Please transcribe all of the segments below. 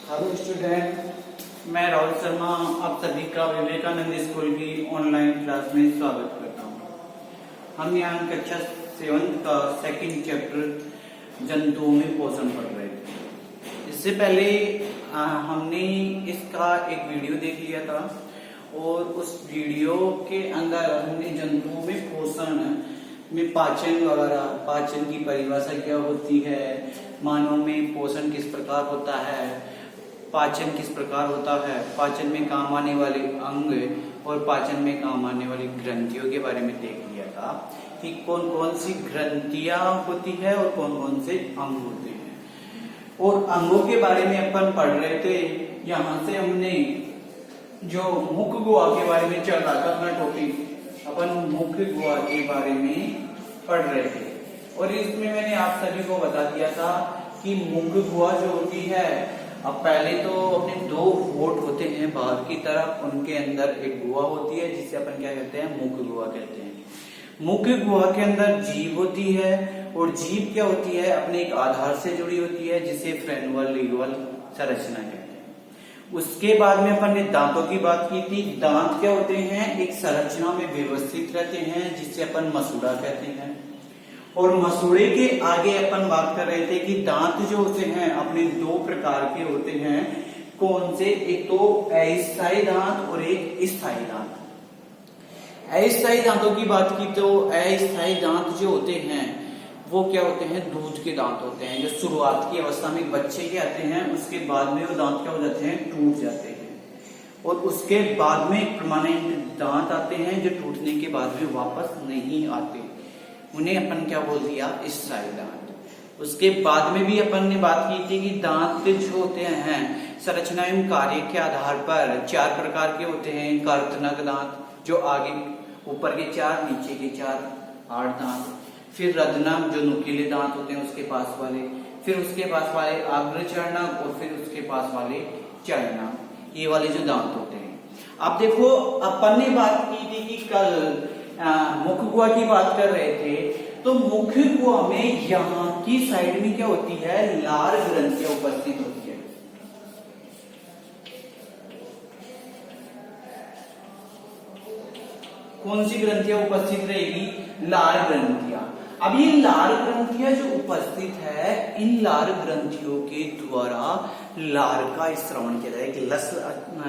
Hello student, मैं राहुल शर्मा आप सभी का विवेकानंद स्कूल की ऑनलाइन क्लास में स्वागत करता हूँ। हम यहाँ कक्षा 7 का सेकंड चैप्टर जंतुओं में पोषण पढ़ रहे थे। इससे पहले हमने इसका एक वीडियो देख लिया था और उस वीडियो के अंदर हमने जंतुओं में पोषण में पाचन वगैरह, पाचन की परिभाषा क्या होती है, मानव में पोषण किस प्रकार होता है, पाचन किस प्रकार होता है, पाचन में काम आने वाले अंग और पाचन में काम आने वाली ग्रंथियों के बारे में देख लिया था कि कौन कौन सी ग्रंथियां होती है और कौन कौन से अंग होते हैं। और अंगों के बारे में अपन पढ़ रहे थे। यहाँ से हमने जो मुख गुहा के बारे में चल रहा था अपना टॉपिक, अपन मुख गुहा के बारे में पढ़ रहे थे और इसमें मैंने आप सभी को बता दिया था कि मुख गुहा जो होती है, अब पहले तो अपने 2 होंठ होते हैं बाहर की तरफ, उनके अंदर एक गुहा होती है जिसे अपन क्या कहते हैं, मुख गुहा कहते हैं। मुख गुहा के अंदर जीभ होती है और जीभ क्या होती है, अपने एक आधार से जुड़ी होती है जिसे फ्रेन्वल लीगवल संरचना कहते हैं। उसके बाद में अपन ने दांतों की बात की थी। दांत क्या होते हैं, एक संरचना में व्यवस्थित रहते हैं जिसे अपन मसूड़ा कहते हैं। और मसूड़े के आगे अपन बात कर रहे थे कि दांत जो होते हैं अपने 2 प्रकार के होते हैं। कौन से, एक तो अस्थायी दांत और एक स्थायी दांत। अस्थायी दांतों की बात की तो अस्थायी दांत जो होते हैं वो क्या होते हैं, दूध के दांत होते हैं। जो शुरुआत की अवस्था में बच्चे के आते हैं उसके बाद में वो दांत क्या हो जाते हैं, टूट जाते हैं। और उसके बाद में परमानेंट दांत आते हैं जो टूटने के बाद में वापस नहीं आते, उन्हें अपन क्या बोल दिया, स्थायी दांत। उसके बाद में भी अपन ने बात की थी कि दांत जो होते हैं संरचना एवं कार्य के आधार पर 4 प्रकार के होते हैं। कर्तनक दांत जो आगे ऊपर के 4, नीचे के 4, 8 दांत। फिर रदनक जो नुकीले दांत होते हैं उसके पास वाले, फिर उसके पास वाले अग्रचर्णक और फिर उसके पास वाले चर्णक, ये वाले जो दांत होते हैं। अब देखो अपन ने बात की थी कि कल मुख गुहा की बात कर रहे थे, तो मुख गुहा में यहाँ की साइड में क्या होती है, लार ग्रंथियां उपस्थित होती है। कौन सी ग्रंथियां उपस्थित रहेगी, लार ग्रंथियां। अब ये लार ग्रंथियां जो उपस्थित है, इन लार ग्रंथियों के द्वारा लार का स्रावन किया जाए।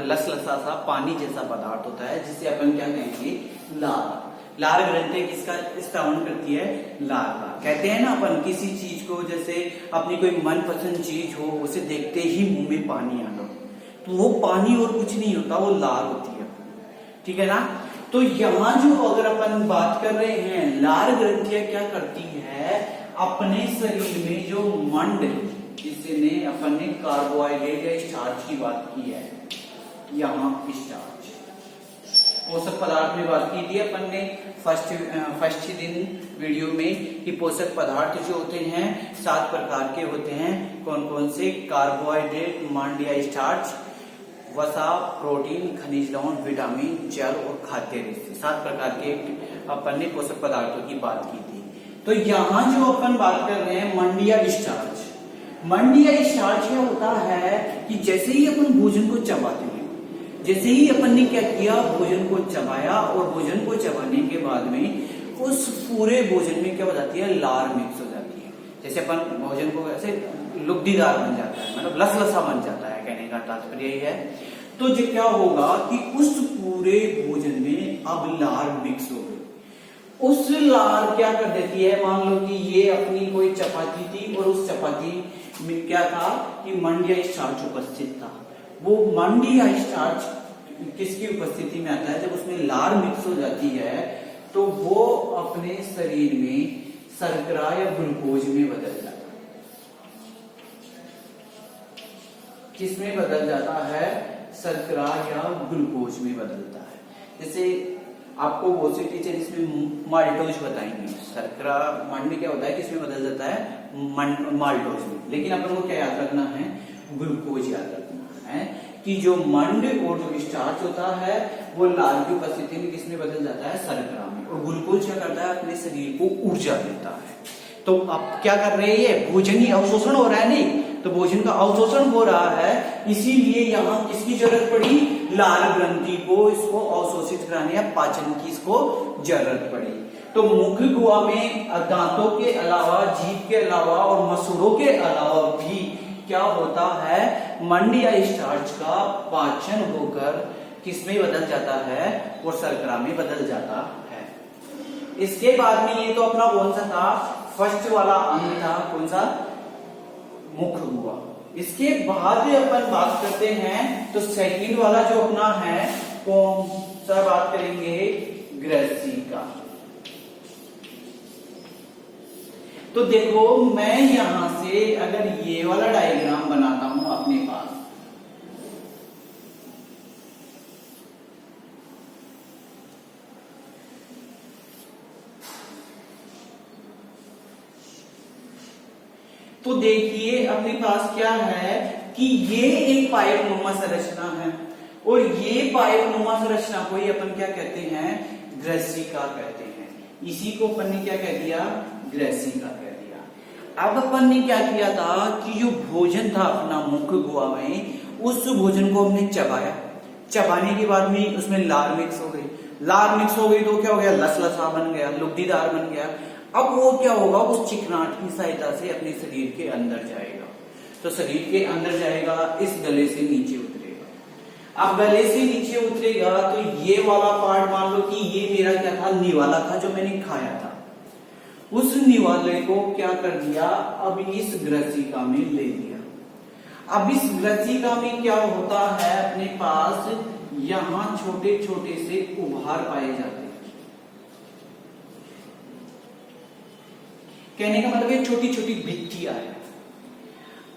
लसलसा सा पानी जैसा पदार्थ होता है जिसे अपन क्या कहेंगे, लार। लार ग्रंथि किसका स्रावन करती है, लार का। कहते हैं ना अपन किसी चीज को, जैसे अपनी कोई मनपसंद चीज हो उसे देखते ही मुंह में पानी आना, तो वो पानी और कुछ नहीं होता, वो लार होती है। ठीक है ना। तो यहाँ जो अगर अपन बात कर रहे हैं, लार ग्रंथियां क्या करती है, अपने शरीर में जो मंड, जिसने अपन ने कार्बोहाइड्रेट या स्टार्च की बात की है, यहाँ स्टार्च पोषक पदार्थ में बात की थी अपन ने फर्स्ट दिन वीडियो में कि पोषक पदार्थ जो होते हैं 7 प्रकार के होते हैं। कौन कौन से, कार्बोहाइड्रेट, मंड या स्टार्च, वसा, प्रोटीन, खनिज लवण, विटामिन, जल और खाद्य रेशे, 7 प्रकार के अपन ने पोषक पदार्थों की बात की थी। तो यहाँ जो अपन बात कर रहे हैं मंड या स्टार्च, मंड या स्टार्च क्या होता है कि जैसे ही अपन भोजन को चबाते हैं, जैसे ही अपन ने क्या किया, भोजन को चबाया और भोजन को चबाने के बाद में उस पूरे भोजन में क्या हो जाती है, लार मिक्स हो जाती है। जैसे अपन भोजन को ऐसे लुगदीदार बन जाता है, मतलब लसलसा बन जाता है, कहने का तात्पर्य यही है। तो जो क्या होगा कि उस पूरे भोजन में अब लार मिक्स हो गई। उस लार क्या कर देती है, मान लो कि ये अपनी कोई चपाती थी और उस चपाती में क्या था कि मंड या स्टार्च उपस्थित था। वो मंड या स्टार्च किसकी उपस्थिति में आता है, जब उसमें लार मिक्स हो जाती है तो वो अपने शरीर में शर्करा या ग्लूकोज में बदल जाता है। किसमें बदल जाता है, शर्करा या ग्लूकोज में बदलता है। जैसे आपको बहुत से टीचर इसमें माल्टोज बताएंगे, शर्करा मंड में क्या होता है, किसमें बदल जाता है, माल्टोज में। लेकिन अपन को क्या याद रखना है, ग्लूकोज याद रखना है कि जो मंड और जो स्टार्च होता है वो लार की उपस्थिति में किसमें बदल जाता है, शर्करा में। और ग्लूकोज क्या करता है, अपने शरीर को ऊर्जा देता है। तो तो अब क्या कर रहे हैं, भोजन ही अवशोषण हो रहा है नहीं, तो भोजन का अवशोषण हो रहा है, इसीलिए यहाँ किसकी जरूरत पड़ी, लाल ग्रंथि को इसको अवशोषित कराने या पाचन की इसको जरूरत पड़ी। तो मुख गुहा में दांतों के अलावा, जीभ के अलावा और मसूड़ों के अलावा भी क्या होता है, मंड या स्टार्च का पाचन होकर किसमें बदल जाता है, वो शर्करा में बदल जाता है। इसके बाद में ये तो अपना कौन सा था, फर्स्ट वाला अंग था, कौन सा, मुख गुहा। इसके बाद अपन बात करते हैं तो सेकंड वाला जो अपना है कौन सा बात करेंगे, ग्रसिका। तो देखो मैं यहां से अगर ये वाला डायग्राम बनाता हूं अपने पास, तो देखिए अपने पास क्या है कि ये एक पाइप नुमा संरचना है और ये पाइप नुमा संरचना को ही अपन क्या कहते हैं, ग्रसिका कहते हैं। इसी को अपन ने क्या कह दिया, ग्रसिका कह दिया। अब अपन ने क्या किया था कि जो भोजन था अपना मुख गुहा में, उस भोजन को हमने चबाया, चबाने के बाद में उसमें लार मिक्स हो गई, लार मिक्स हो गई तो क्या हो गया, लसलसा बन गया, लुगदीदार बन गया। अब वो क्या होगा, उस चिकनाट की सहायता से अपने शरीर के अंदर जाएगा, तो शरीर के अंदर जाएगा, इस गले से नीचे उतरेगा। अब गले से नीचे उतरेगा तो ये वाला पार्ट मान लो कि ये मेरा क्या था, निवाला था जो मैंने खाया था, उस निवाले को क्या कर दिया, अब इस ग्रसिका में ले लिया। अब इस ग्रसिका में क्या होता है, अपने पास यहां छोटे छोटे से उभार पाए जाते हैं। कहने का मतलब ये छोटी छोटी भित्तियां है।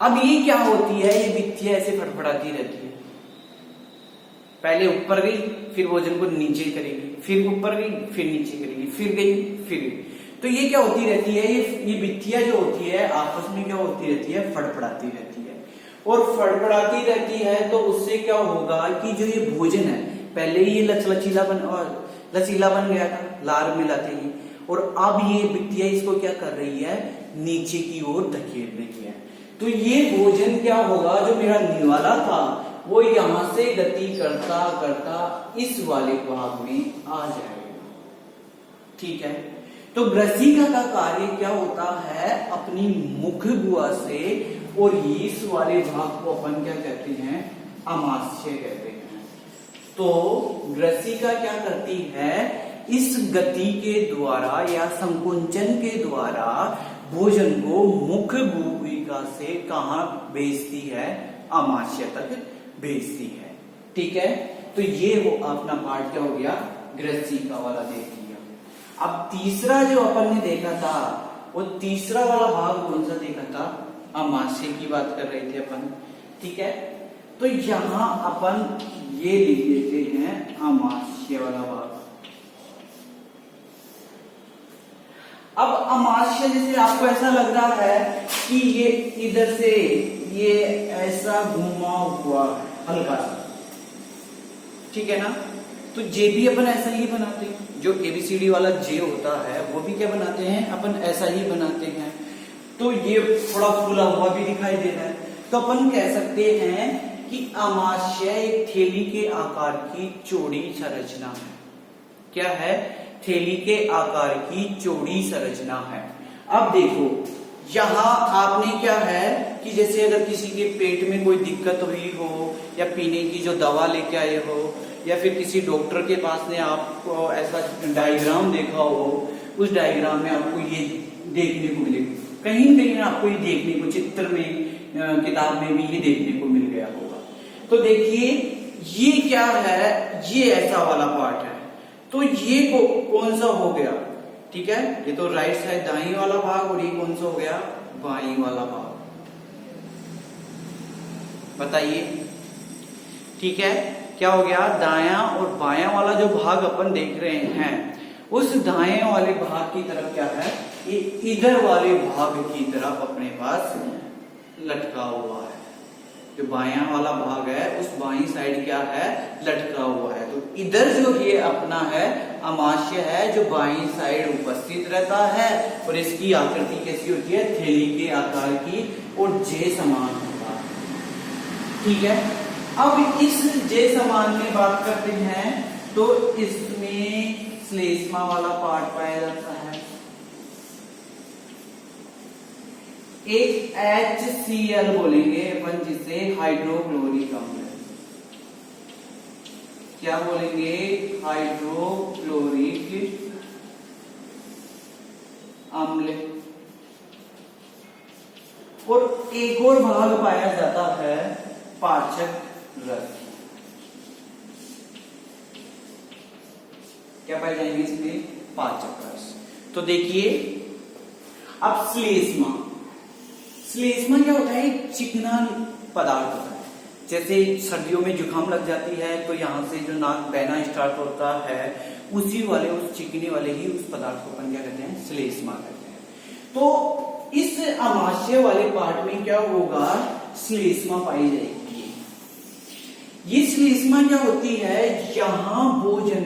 अब ये क्या होती है, ये भित्तियां ऐसे फड़फड़ाती रहती है, पहले ऊपर गई, फिर भोजन को नीचे करेगी, फिर ऊपर गई, फिर नीचे करेगी, फिर गई, फिर गई। तो ये क्या होती रहती है, ये भित्तियां जो होती है आपस में क्या होती रहती है, फड़फड़ाती रहती है। और फड़फड़ाती रहती है तो उससे क्या होगा कि जो ये भोजन है, पहले ये लचीला बन गया था लार मिलाते ही, और अब ये भित्तियां इसको क्या कर रही है, नीचे की ओर धकेल रही है। तो ये भोजन क्या होगा, जो मेरा निवाला था वो यहां से गति करता करता इस वाले भाग में आ जाएगा। ठीक है, तो ग्रसिका का कार्य क्या होता है, अपनी मुख गुहा से और इस वाले भाग को अपन क्या कहते हैं, अमाशय कहते हैं। तो ग्रसिका क्या करती है, इस गति के द्वारा या संकुंचन के द्वारा भोजन को मुख गुहिका से कहां भेजती है, अमाशय तक भेजती है। ठीक है, तो ये वो अपना पार्ट क्या हो गया, ग्रसिका वाला देख लिया। अब तीसरा जो अपन ने देखा था, वो तीसरा वाला भाग कौन सा देखा था, अमाशय की बात कर रहे थे अपन। ठीक है, तो यहां अपन ये लिख देते हैं अमाशय वाला भाग। अब अमाशय जैसे आपको ऐसा लग रहा है कि ये इधर से ये ऐसा घुमा हुआ हल्का सा, ठीक है ना, तो जे भी अपन ऐसा ही बनाते हैं, जो एबीसीडी वाला जे होता है वो भी क्या बनाते हैं, अपन ऐसा ही बनाते हैं। तो ये थोड़ा फूला हुआ भी दिखाई दे रहा है, तो अपन कह सकते हैं कि अमाशय एक थैली के आकार की चौड़ी संरचना है। क्या है, थैली के आकार की चौड़ी संरचना है। अब देखो यहां आपने क्या है कि जैसे अगर किसी के पेट में कोई दिक्कत हुई हो या पीने की जो दवा लेके आए हो या फिर किसी डॉक्टर के पास ने आपको ऐसा डायग्राम देखा हो, उस डायग्राम में आपको ये देखने को मिलेगा, कहीं कहीं आपको ये देखने को चित्र में किताब में भी ये देखने को मिल गया होगा। तो देखिए ये क्या है, ये ऐसा वाला पार्ट है, तो ये कौन सा हो गया, ठीक है, ये तो राइट साइड दाईं वाला भाग और ये कौन सा हो गया, बाईं वाला भाग। बताइए, ठीक है, क्या हो गया, दायां और बायां वाला जो भाग अपन देख रहे हैं, उस दाएं वाले भाग की तरफ क्या है, ये इधर वाले भाग की तरफ अपने पास लटका हुआ है। जो बायां वाला भाग है उस बाई साइड क्या है, लटका हुआ है। तो इधर जो ये अपना है अमाशय है जो बाई साइड उपस्थित रहता है और इसकी आकृति कैसी होती है, थैली के आकार की और जे समान होता है। ठीक है, अब इस जे समान में बात करते हैं तो इसमें श्लेष्मा वाला पार्ट पाया जाता है। एक HCl बोलेंगे अपन जिसे हाइड्रोक्लोरिक अम्ल, क्या बोलेंगे, हाइड्रोक्लोरिक अम्ल। और एक और भाग पाया जाता है पाचक रस। क्या पाए जाएंगे इसमें, पाचक रस। तो देखिए अब श्लेष्मा, श्लेष्मा क्या होता है, एक चिकना पदार्थ होता है। जैसे सर्दियों में जुकाम लग जाती है तो यहाँ से जो नाक बहना स्टार्ट होता है, उसी वाले उस चिकने वाले ही उस पदार्थ को अपन क्या कहते हैं, श्लेष्मा कहते हैं। तो इस अमाशय वाले पार्ट में क्या होगा, श्लेष्मा पाई जाएगी। ये श्लेष्मा क्या होती है, यहाँ भोजन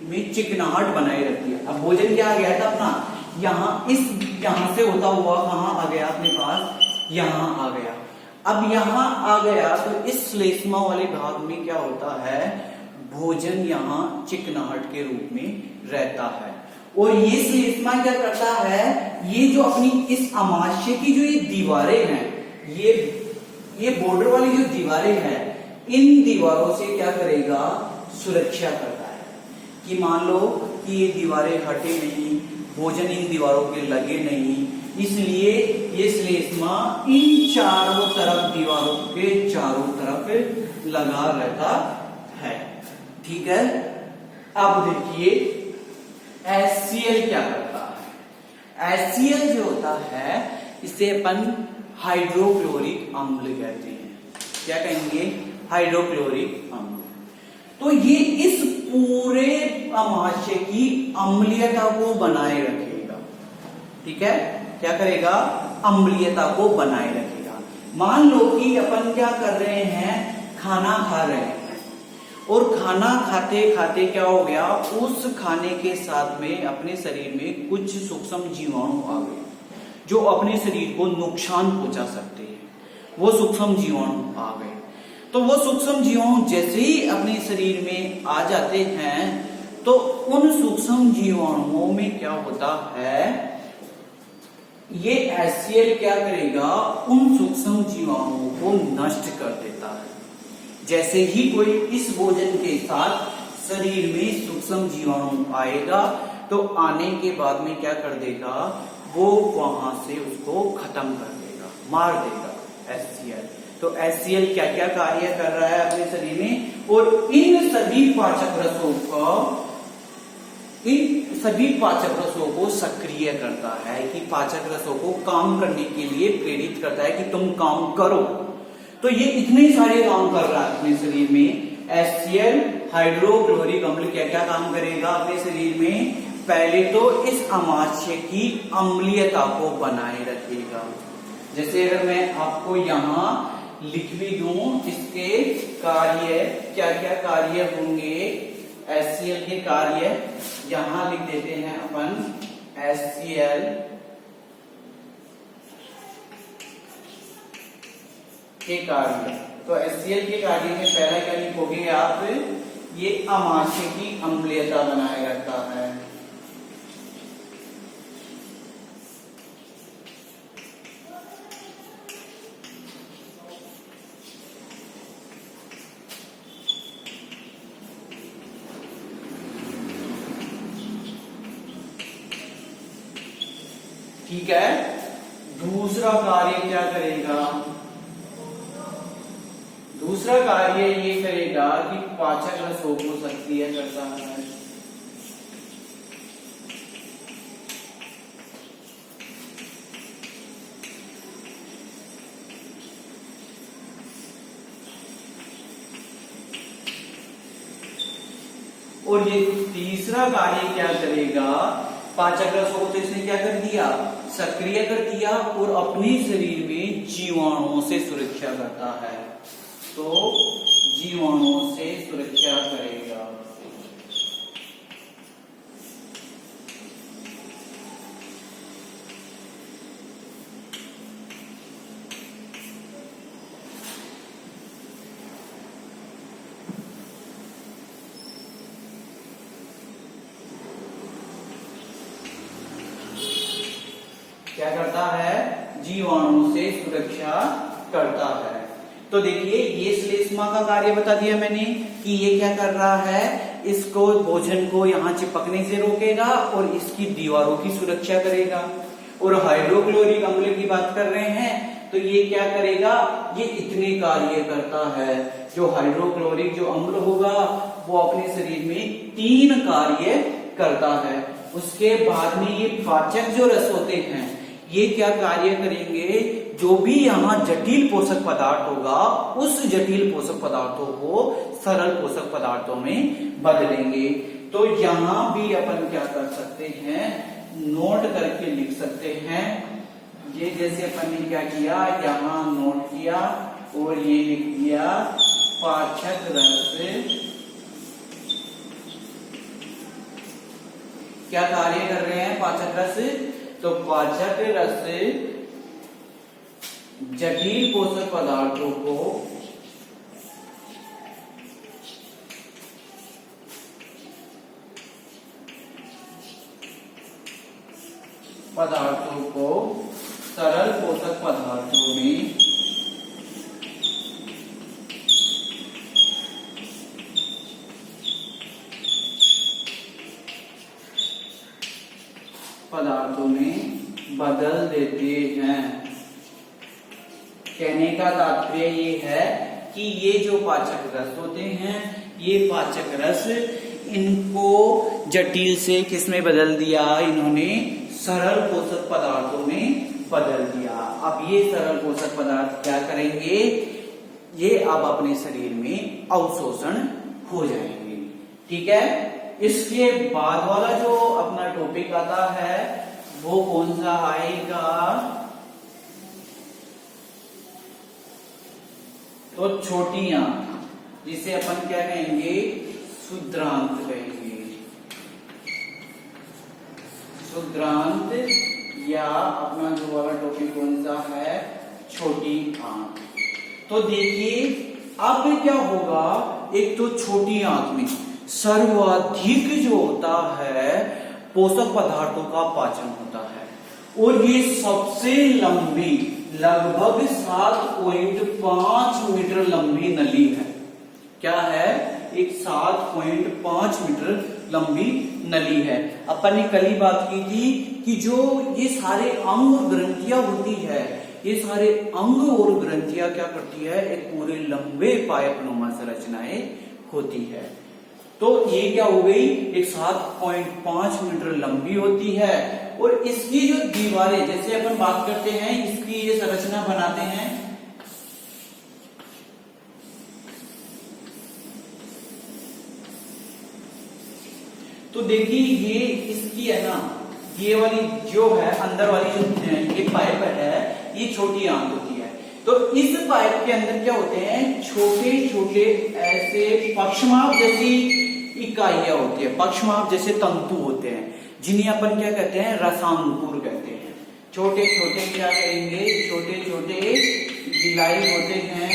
में चिकनाहट बनाए रखती है। अब भोजन क्या आ गया था अपना, यहाँ से होता हुआ कहाँ आ गया अपने पास, यहाँ आ गया। अब यहाँ आ गया तो इस श्लेष्मा वाले भाग में क्या होता है, भोजन यहाँ चिकनाहट के रूप में रहता है। और ये श्लेष्मा क्या करता है, ये जो अपनी इस अमाशय की जो ये दीवारें हैं, ये बॉर्डर वाली जो दीवारें हैं, इन दीवारों से क्या करेगा, सुरक्षा करता है कि मान लो कि ये दीवारें हटे नहीं, भोजन इन दीवारों के लगे नहीं, इसलिए ये श्लेष्मा इन चारों तरफ, दीवारों के चारों तरफ लगा रहता है। ठीक है, अब देखिए HCl क्या करता है। HCl जो होता है इसे अपन हाइड्रोक्लोरिक अम्ल कहते हैं। क्या कहेंगे, हाइड्रोक्लोरिक अम्ल। तो ये इस पूरे अमाशय की अम्लीयता को बनाए रखेगा। ठीक है, क्या करेगा, अम्लीयता को बनाए रखेगा। मान लो कि अपन क्या कर रहे हैं, खाना खा रहे हैं और खाना खाते खाते क्या हो गया, उस खाने के साथ में अपने शरीर में कुछ सूक्ष्म जीवाणु आ गए जो अपने शरीर को नुकसान पहुंचा सकते हैं। वो सूक्ष्म जीवाणु आ गए, तो वो सूक्ष्म जीवाणु जैसे ही अपने शरीर में आ जाते हैं तो उन सूक्ष्म जीवाणुओं में क्या होता है, ये HCl क्या करेगा, उन सूक्ष्म जीवाणुओं को नष्ट कर देता है। जैसे ही कोई इस भोजन के साथ शरीर में सूक्ष्म जीवाणु आएगा तो आने के बाद में क्या कर देगा, वो वहां से उसको खत्म कर देगा, मार देगा HCl। तो HCl क्या क्या कार्य कर रहा है अपने शरीर में, और इन सभी पाचक रसों को सक्रिय करता है कि पाचक रसों को काम करने के लिए प्रेरित करता है कि तुम काम करो। तो ये इतने सारे काम कर रहा है अपने शरीर में। HCl हाइड्रोक्लोरिक अम्ल क्या क्या काम करेगा अपने शरीर में, पहले तो इस अमाशय की अम्लीयता को बनाए रखेगा। जैसे अगर मैं आपको यहाँ लिख भी दूं, इसके कार्य क्या क्या कार्य होंगे, HCl के कार्य यहां लिख देते हैं अपन, HCl के कार्य। तो HCl के कार्य में पहला क्या लिखोगे आप, ये अमाशय की अम्लीयता बनाए रखता है। ठीक है, दूसरा कार्य क्या करेगा, दूसरा कार्य ये करेगा कि पाचक रसों को सक्रिय करता है। और ये तीसरा कार्य क्या करेगा, पाचक रसों को तो इसने क्या कर दिया, सक्रिय कर दिया और अपने शरीर में जीवाणुओं से सुरक्षा करता है। तो जीवाणुओं से सुरक्षा करेगा। क्या करता है? जीवाणु से सुरक्षा करता है। तो देखिए ये श्लेष्मा का कार्य बता दिया मैंने कि ये क्या कर रहा है, इसको भोजन को यहाँ चिपकने से रोकेगा और इसकी दीवारों की सुरक्षा करेगा। और हाइड्रोक्लोरिक अम्ल की बात कर रहे हैं तो ये क्या करेगा, ये इतने कार्य करता है। जो हाइड्रोक्लोरिक जो अम्ल होगा वो अपने शरीर में 3 कार्य करता है। उसके बाद में ये पाचक जो रस होते हैं ये क्या कार्य करेंगे, जो भी यहाँ जटिल पोषक पदार्थ होगा उस जटिल पोषक पदार्थों को सरल पोषक पदार्थों में बदलेंगे। तो यहाँ भी अपन क्या कर सकते हैं, नोट करके लिख सकते हैं। ये जैसे अपन ने क्या किया, यहाँ नोट किया और ये लिख दिया पाचक रस क्या कार्य कर रहे हैं, पाचक रस। तो पाचक रस जटिल पोषक पदार्थों को सरल पोषक पदार्थों में बदल देते हैं। कहने का तात्पर्य ये है कि ये जो पाचक रस होते हैं, ये पाचक रस इनको जटिल से किसमें बदल दिया, इन्होंने सरल पोषक पदार्थों में बदल दिया। अब ये सरल पोषक पदार्थ क्या करेंगे, ये अब अपने शरीर में अवशोषण हो जाएंगे। ठीक है। इसके बाद वाला जो अपना टॉपिक आता है वो कौन सा आएगा, तो छोटी आंत, जिसे अपन क्या कहेंगे, क्षुद्रांत कहेंगे। क्षुद्रांत या अपना जो वाला टॉपिक कौन सा है, छोटी आंत। तो देखिए अब क्या होगा, एक तो छोटी आंत में सर्वाधिक जो होता है पोषक पदार्थों का पाचन होता है और ये सबसे लंबी लगभग 7.5 मीटर लंबी नली है। क्या है, एक 7.5 मीटर लंबी नली है। अपन ने कल ही बात की थी कि जो ये सारे अंग और ग्रंथियां होती है, ये सारे अंग और ग्रंथियां क्या करती है, एक पूरे लंबे पाइपनुमा संरचनाएं होती है। तो ये क्या हो गई, एक 7.5 मीटर लंबी होती है और इसकी जो दीवारें, जैसे अपन बात करते हैं इसकी ये संरचना बनाते हैं, तो देखिए ये इसकी है ना, ये वाली जो है अंदर वाली जो ये पाइप है, ये छोटी आंत होती है। तो इस पाइप के अंदर क्या होते हैं, छोटे छोटे ऐसे पक्षमाप जैसी इकाइयां होती है, पक्षमाप जैसे तंतु होते हैं, जिन्हें अपन क्या कहते हैं, रसांकुर कहते हैं। छोटे छोटे क्या करेंगे, छोटे छोटे गिलाई होते हैं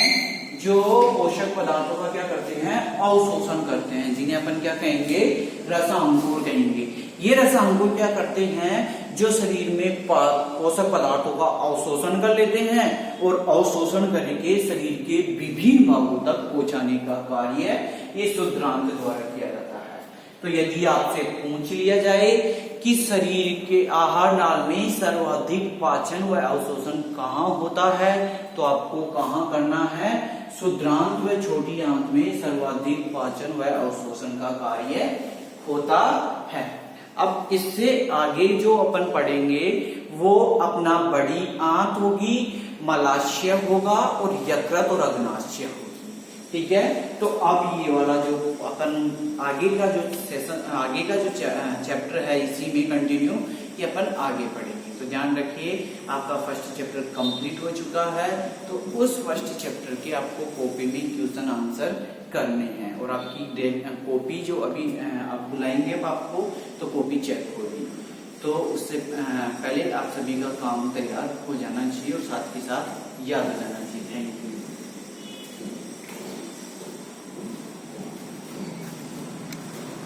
जो पोषक पदार्थों का क्या करते हैं, अवशोषण करते हैं, जिन्हें अपन क्या कहेंगे, रसांकुर कहेंगे। ये रसांकुर क्या करते हैं, जो शरीर में पोषक पदार्थों का अवशोषण कर लेते हैं और अवशोषण करके शरीर के विभिन्न भागों तक पहुंचाने का कार्य ये क्षुद्रांत द्वारा किया जाता है। तो यदि आपसे पूछ लिया जाए कि शरीर के आहार नाल में सर्वाधिक पाचन व अवशोषण कहाँ होता है, तो आपको कहाँ करना है, क्षुद्रांत व छोटी आंत में सर्वाधिक पाचन व अवशोषण का कार्य होता है। अब इससे आगे जो अपन पढ़ेंगे वो अपना बड़ी आंत होगी, मलाशय होगा और यकृत और अग्नाशय होगी। ठीक है। तो अब ये वाला जो अपन आगे का जो सेशन, आगे का जो चैप्टर है, इसी में कंटिन्यू ये अपन आगे पढ़ेंगे। तो ध्यान रखिए आपका फर्स्ट चैप्टर कंप्लीट हो चुका है, तो उस फर्स्ट चैप्टर के आपको कॉपी में क्वेश्चन आंसर करने हैं और आपकी कॉपी जो अभी आप बुलाएंगे अब आपको तो कॉपी चेक होगी। तो उससे पहले आप सभी का काम तैयार हो जाना चाहिए और साथ ही साथ याद हो जाना चाहिए।